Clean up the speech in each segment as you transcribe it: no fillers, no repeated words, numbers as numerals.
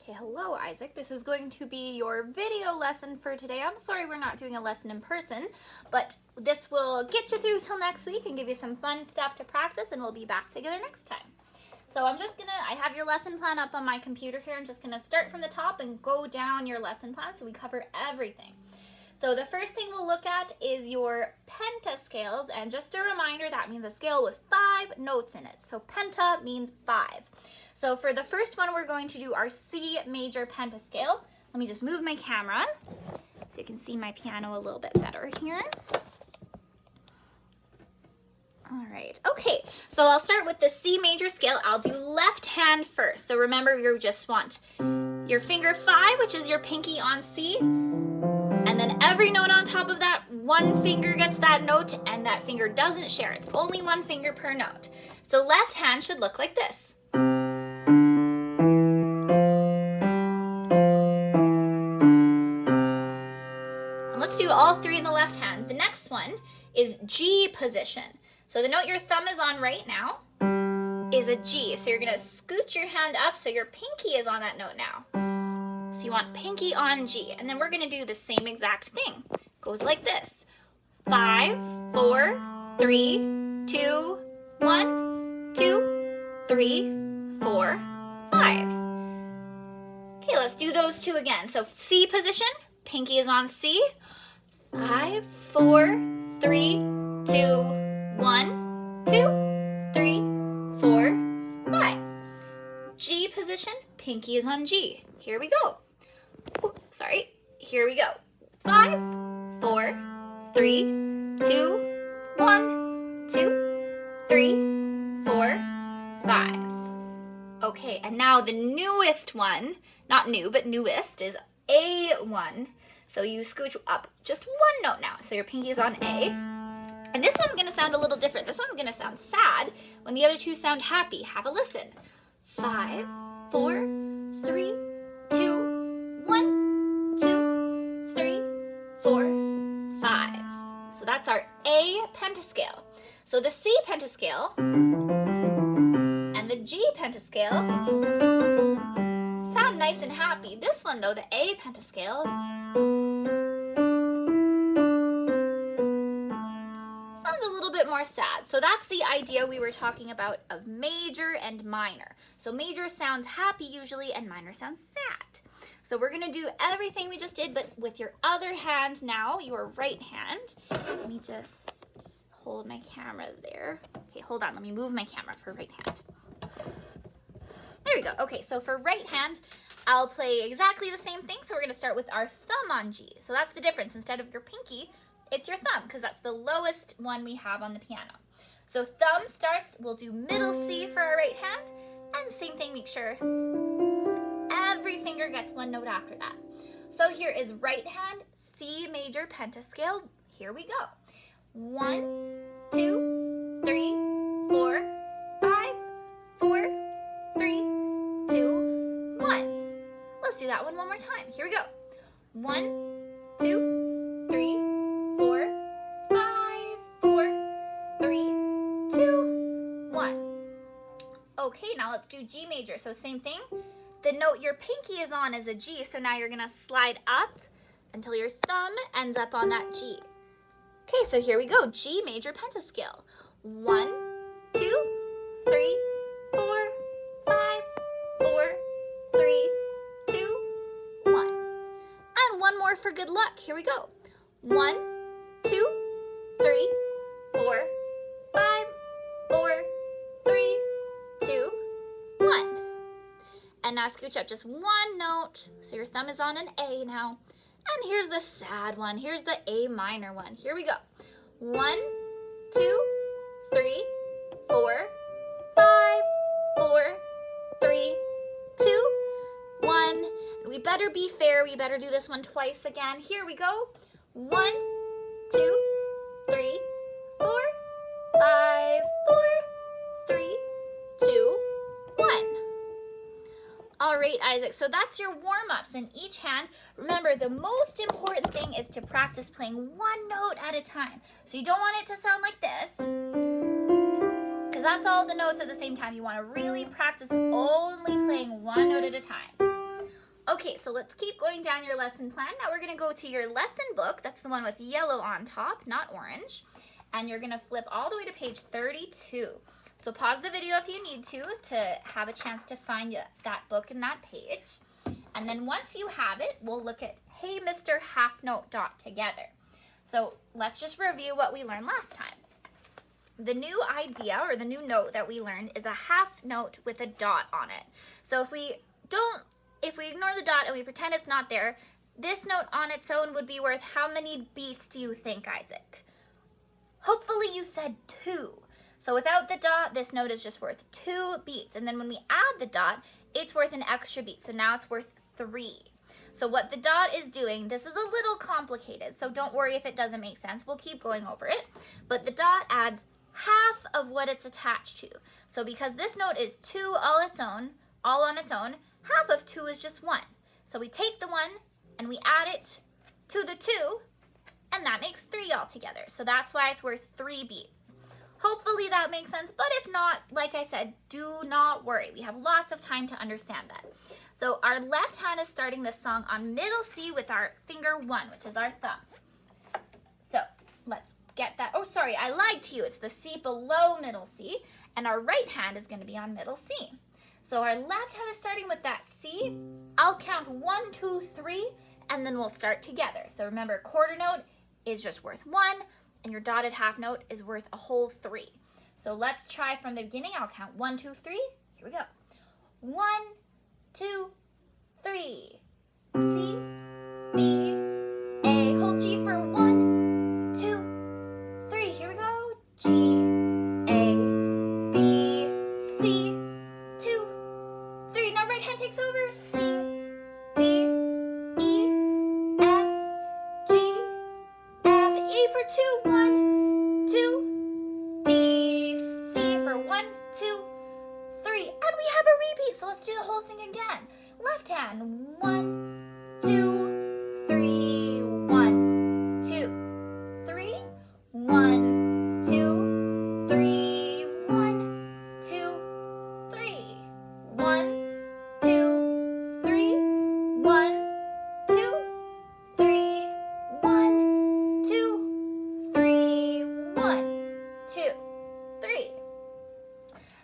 Okay, hello Isaac. This is going to be your video lesson for today. I'm sorry we're not doing a lesson in person, but this will get you through till next week and give you some fun stuff to practice, and we'll be back together next time. So I have your lesson plan up on my computer here. I'm just gonna start from the top and go down your lesson plan so we cover everything. So the first thing we'll look at is your pentascales, and just a reminder, that means a scale with 5 notes in it. So penta means 5. So for the first one, we're going to do our C major pentascale. Let me just move my camera so you can see my piano a little bit better here. All right, okay, so I'll start with the C major scale. I'll do left hand first. So remember, you just want your finger 5, which is your pinky on C, and then every note on top of that, one finger gets that note, and that finger doesn't share. It's only one finger per note. So left hand should look like this. Let's do all 3 in the left hand. The next one is G position. So the note your thumb is on right now is a G. So you're gonna scoot your hand up so your pinky is on that note now. So you want pinky on G. And then we're gonna do the same exact thing. Goes like this. 5, 4, 3, 2, 1, 2, 3, 4, 5. Okay, let's do those 2 again. So C position, pinky is on C. 5, 4, 3, 2, 1, 2, 3, 4, 5. G position, pinky is on G. Here we go. Ooh, sorry. Here we go. 5, 4, 3, 2, 1, 2, 3, 4, 5. Okay, and now the newest one, not new, but newest, is A1. So you scooch up just one note now. So your pinky is on A. And this one's going to sound a little different. This one's going to sound sad when the other 2 sound happy. Have a listen. 5, 4, 3, 2, 1, 2, 3, 4, 5. So that's our A pentascale. So the C pentascale and the G pentascale sound nice and happy. This one though, the A pentascale, sounds a little bit more sad. So that's the idea we were talking about of major and minor. So major sounds happy usually and minor sounds sad. So we're gonna do everything we just did, but with your other hand now, your right hand. Let me just hold my camera there. Okay, hold on, let me move my camera for right hand. There we go. Okay, so for right hand, I'll play exactly the same thing. So we're gonna start with our thumb on G. So that's the difference. Instead of your pinky, it's your thumb, because that's the lowest one we have on the piano. So thumb starts, we'll do middle C for our right hand, and same thing, make sure every finger gets one note after that. So here is right hand, C major pentascale. Here we go. 1, 2, 3, 4, 5, 4, 3, 2, 1. Let's do that one more time. Here we go. 1, 2, 3, 4, 5, 4, 3, 2, 1. Okay, now let's do G major. So same thing. The note your pinky is on is a G, so now you're gonna slide up until your thumb ends up on that G. Okay, so here we go. G major pentascale. 1, 2, 3, 4, 5, 4, 3, 2, 1. And one more for good luck. Here we go. 1, 2, 3, 4, 5, 4, 3, 2, 1. And now scooch up just one note. So your thumb is on an A now. And here's the sad one. Here's the A minor one. Here we go. 1, 2, 3, 4, 5, 4, 3, 2, 1. And we better be fair. We better do this one twice again. Here we go. 1, 2, 3, 4, 5, 4, 3, 2, 1. All right, Isaac, so that's your warm-ups in each hand. Remember, the most important thing is to practice playing one note at a time. So you don't want it to sound like this, because that's all the notes at the same time. You want to really practice only playing one note at a time. Okay, so let's keep going down your lesson plan. Now we're gonna go to your lesson book. That's the one with yellow on top, not orange. And you're gonna flip all the way to page 32. So pause the video if you need to have a chance to find that book and that page. And then once you have it, we'll look at Hey Mr. Half Note Dot together. So let's just review what we learned last time. The new idea or the new note that we learned is a half note with a dot on it. So if we ignore the dot and we pretend it's not there, this note on its own would be worth how many beats do you think, Isaac? Hopefully you said 2. So without the dot, this note is just worth 2 beats. And then when we add the dot, it's worth an extra beat. So now it's worth 3. So what the dot is doing, this is a little complicated, so don't worry if it doesn't make sense. We'll keep going over it. But the dot adds half of what it's attached to. So because this note is 2 all on its own, half of 2 is just 1. So we take the 1 and we add it to the 2, and that makes 3 altogether. So that's why it's worth 3 beats. Hopefully that makes sense, but if not, like I said, do not worry. We have lots of time to understand that. So our left hand is starting this song on middle C with our finger 1, which is our thumb. So let's get that. Oh, sorry, I lied to you. It's the C below middle C, and our right hand is going to be on middle C. So our left hand is starting with that C. I'll count 1, 2, 3, and then we'll start together. So remember, quarter note is just worth 1, and your dotted half note is worth a whole 3. So let's try from the beginning. I'll count 1, 2, 3. Here we go. 1, 2, 3. C, B, A. Hold G for 1, 2, 3. Here we go. G, A, B, C, 2, 3. Now right hand takes over. C, D, E, F, G, F, E for 2, 1, 2, D, C for 1, 2, 3. And we have a repeat, so let's do the whole thing again. Left hand, 1, 2, 3, 1, 2, 3, 1, 2, 3, 1, 2, 3, 1, 2, 3, 1, 2, 3, 1, 2, 3, 1, 2, 3.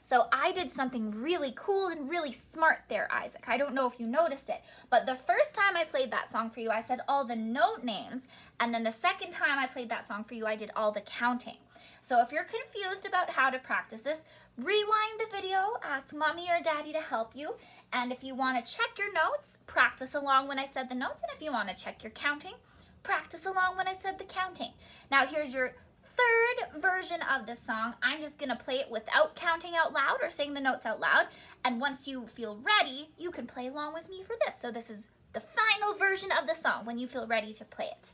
So I did something really cool and really smart there, Isaac. I don't know if you noticed it, but the first time I played that song for you, I said all the note names, and then the second time I played that song for you, I did all the counting. So if you're confused about how to practice this, rewind the video, ask mommy or daddy to help you, and if you want to check your notes, practice along when I said the notes, and if you want to check your counting, practice along when I said the counting. Now here's your third version of the song. I'm just gonna play it without counting out loud or saying the notes out loud, and once you feel ready, you can play along with me for this. So this is the final version of the song when you feel ready to play it.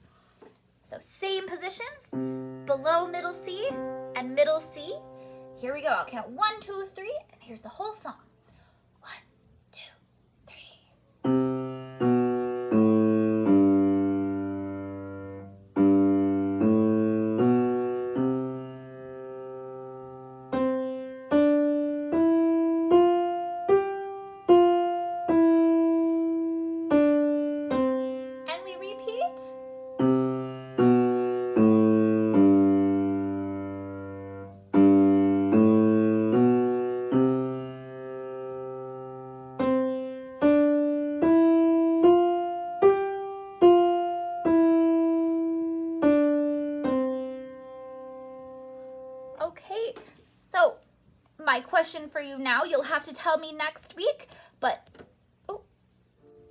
So same positions, below middle C and middle C. Here we go. I'll count 1, 2, 3, and here's the whole song. 1, 2, 3. Okay, so my question for you now, you'll have to tell me next week, but, oh,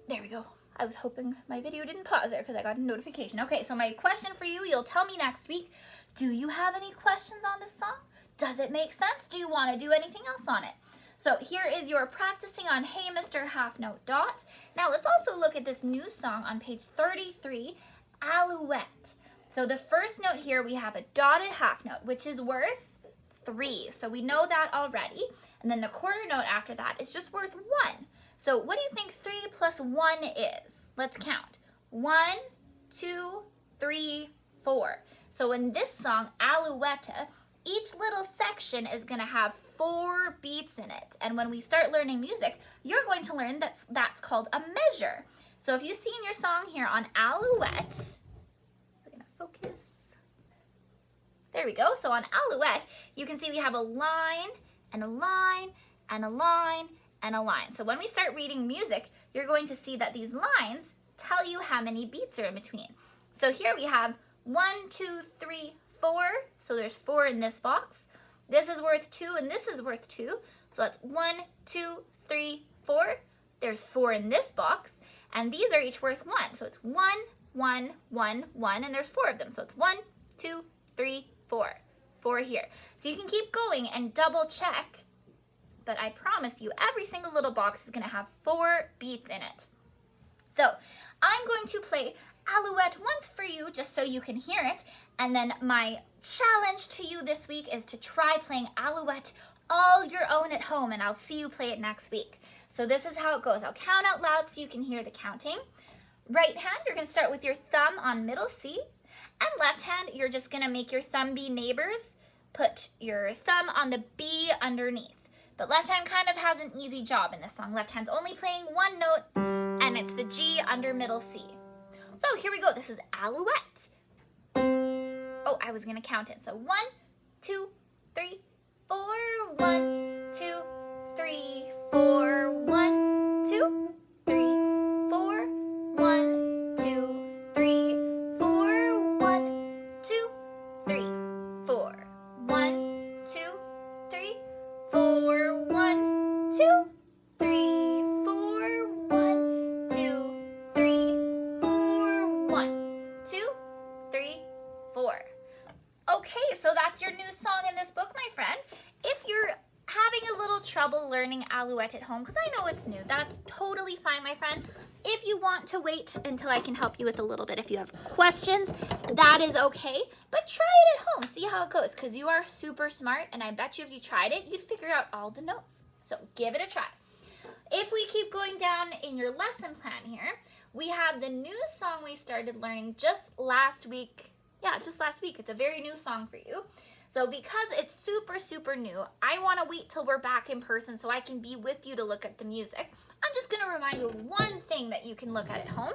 there we go. I was hoping my video didn't pause there because I got a notification. Okay, so my question for you, you'll tell me next week, do you have any questions on this song? Does it make sense? Do you want to do anything else on it? So here is your practicing on Hey Mr. Half Note Dot. Now let's also look at this new song on page 33, Alouette. So the first note here, we have a dotted half note, which is worth 3. So we know that already. And then the quarter note after that is just worth 1. So what do you think 3 plus 1 is? Let's count. 1, 2, 3, 4. So in this song, Alouette, each little section is going to have 4 beats in it. And when we start learning music, you're going to learn that's called a measure. So if you see in your song here on Alouette, we're going to focus. There we go. So on Alouette, you can see we have a line and a line and a line and a line. So when we start reading music, you're going to see that these lines tell you how many beats are in between. So here we have 1, 2, 3, 4. So there's 4 in this box. This is worth 2 and this is worth 2. So that's 1, 2, 3, 4. There's 4 in this box. And these are each worth 1. So it's 1, 1, 1, 1, and there's 4 of them. So it's 1, 2, 3, 4. 4 here. So you can keep going and double check, but I promise you every single little box is going to have 4 beats in it. So I'm going to play Alouette once for you just so you can hear it, and then my challenge to you this week is to try playing Alouette all your own at home, and I'll see you play it next week. So this is how it goes. I'll count out loud so you can hear the counting. Right hand, you're going to start with your thumb on middle C, and left hand, you're just going to make your thumb be neighbors. Put your thumb on the B underneath. But left hand kind of has an easy job in this song. Left hand's only playing one note, and it's the G under middle C. So here we go. This is Alouette. Oh, I was going to count it. So 1, 2, 3, 4. 1, 2, 3, 4. 1, 2, 3, 4. 1, 2, 3, 4. 1, 2, 3, 4. 1, 2, 3, 4. 1, 2, 3, 4. 1, 2, 3, 4. 1, 2, 3, 4. Okay, so that's your new song in this book, my friend. If you're having a little trouble learning Alouette at home, because I know it's new, that's totally fine, my friend. If you want to wait until I can help you with a little bit, if you have questions, that is okay. But try it at home, see how it goes, because you are super smart, and I bet you if you tried it, you'd figure out all the notes. So give it a try. If we keep going down in your lesson plan here, we have the new song we started learning just last week. Yeah, just last week. It's a very new song for you. So because it's super, super new, I want to wait till we're back in person so I can be with you to look at the music. I'm just going to remind you of one thing that you can look at home.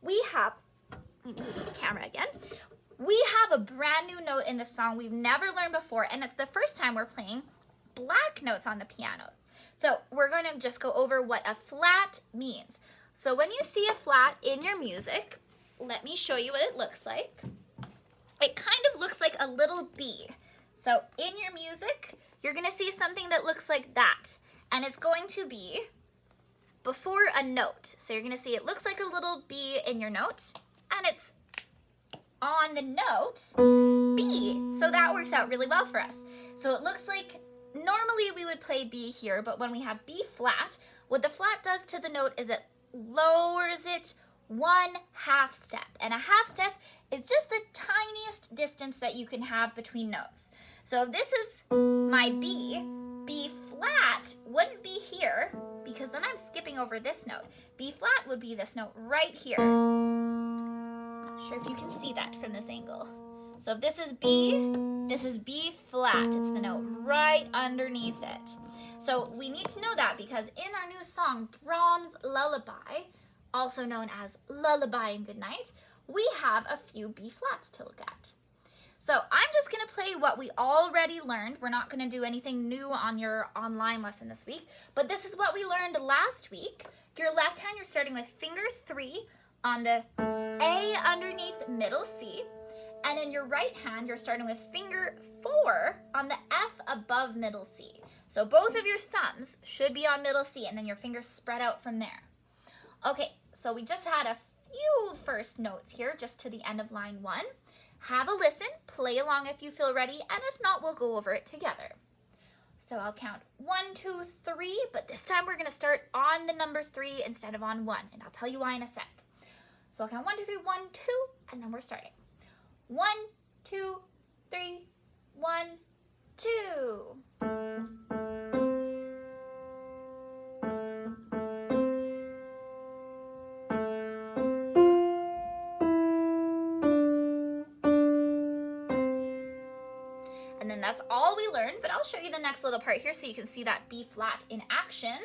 We have, let me move the camera again. We have a brand new note in the song we've never learned before, and it's the first time we're playing black notes on the piano. So we're going to just go over what a flat means. So when you see a flat in your music, let me show you what it looks like. It kind of looks like a little B. So in your music, you're going to see something that looks like that. And it's going to be before a note. So you're going to see it looks like a little B in your note. And it's on the note B. So that works out really well for us. So it looks like normally we would play B here, but when we have B flat, what the flat does to the note is it lowers it 1/2 step. And a half step is just the tiniest distance that you can have between notes. So if this is my B, B flat wouldn't be here because then I'm skipping over this note. B flat would be this note right here. Not sure if you can see that from this angle. So if this is B flat. It's the note right underneath it. So we need to know that because in our new song, Brahms' Lullaby, also known as Lullaby and Goodnight, we have a few B flats to look at. So I'm just going to play what we already learned. We're not going to do anything new on your online lesson this week, but this is what we learned last week. Your left hand, you're starting with finger 3 on the A underneath middle C, and in your right hand, you're starting with finger 4 on the F above middle C. So both of your thumbs should be on middle C, and then your fingers spread out from there. Okay, so we just had a few first notes here, just to the end of line 1. Have a listen, play along if you feel ready, and if not, we'll go over it together. So I'll count 1, 2, 3, but this time we're going to start on the number 3 instead of on 1, and I'll tell you why in a sec. So I'll count 1, 2, 3, 1, 2, and then we're starting. 1, 2, 3, 1, 2. And then that's all we learned, but I'll show you the next little part here so you can see that B flat in action.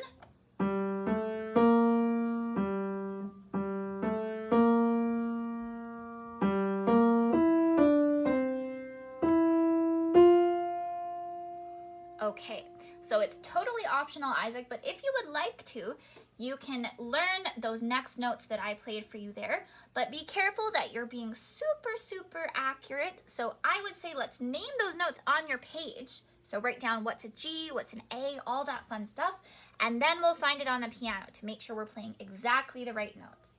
Okay, so it's totally optional, Isaac, but if you would like to, you can learn those next notes that I played for you there, but be careful that you're being super accurate. So I would say let's name those notes on your page. So write down what's a G, what's an A, all that fun stuff, and then we'll find it on the piano to make sure we're playing exactly the right notes.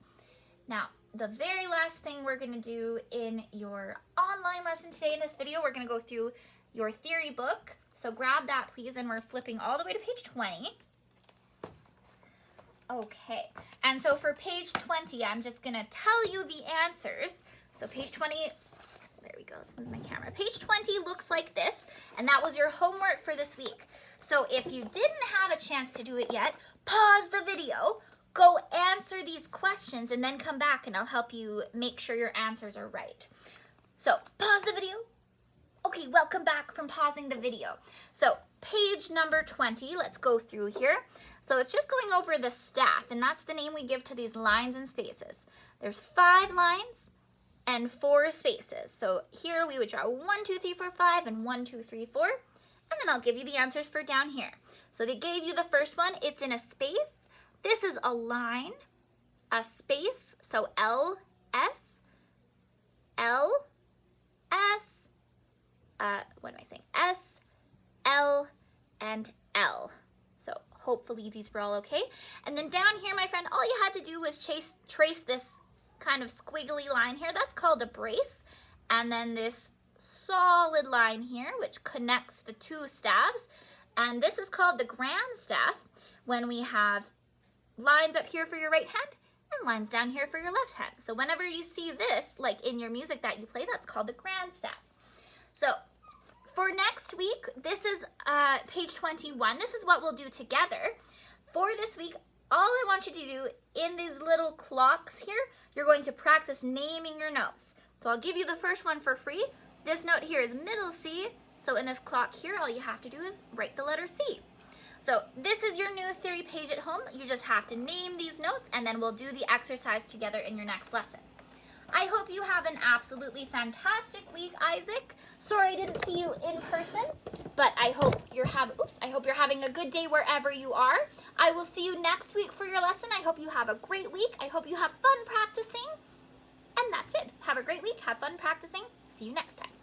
Now, the very last thing we're gonna do in your online lesson today in this video, we're gonna go through your theory book. So grab that, please, and we're flipping all the way to page 20. Okay, and so for page 20, I'm just gonna tell you the answers. So page 20, there we go, let's move my camera. Page 20 looks like this, and that was your homework for this week. So if you didn't have a chance to do it yet, pause the video, go answer these questions, and then come back and I'll help you make sure your answers are right. So pause the video. Okay, welcome back from pausing the video. So page number 20, let's go through here. So it's just going over the staff, and that's the name we give to these lines and spaces. There's 5 lines and 4 spaces. So here we would draw 1, 2, 3, 4, 5, and 1, 2, 3, 4. And then I'll give you the answers for down here. So they gave you the first one, it's in a space. This is a line, a space, so L, S, L, S, what am I saying? S, L, and L. So hopefully these were all okay. And then down here, my friend, all you had to do was trace this kind of squiggly line here. That's called a brace. And then this solid line here, which connects the 2 staves. And this is called the grand staff when we have lines up here for your right hand and lines down here for your left hand. So whenever you see this, like in your music that you play, that's called the grand staff. So for next week, this is page 21. This is what we'll do together. For this week, all I want you to do in these little clocks here, you're going to practice naming your notes. So I'll give you the first one for free. This note here is middle C. So in this clock here, all you have to do is write the letter C. So this is your new theory page at home. You just have to name these notes, and then we'll do the exercise together in your next lesson. I hope you have an absolutely fantastic week, Isaac. Sorry I didn't see you in person, but I hope you're having a good day wherever you are. I will see you next week for your lesson. I hope you have a great week. I hope you have fun practicing. And that's it. Have a great week. Have fun practicing. See you next time.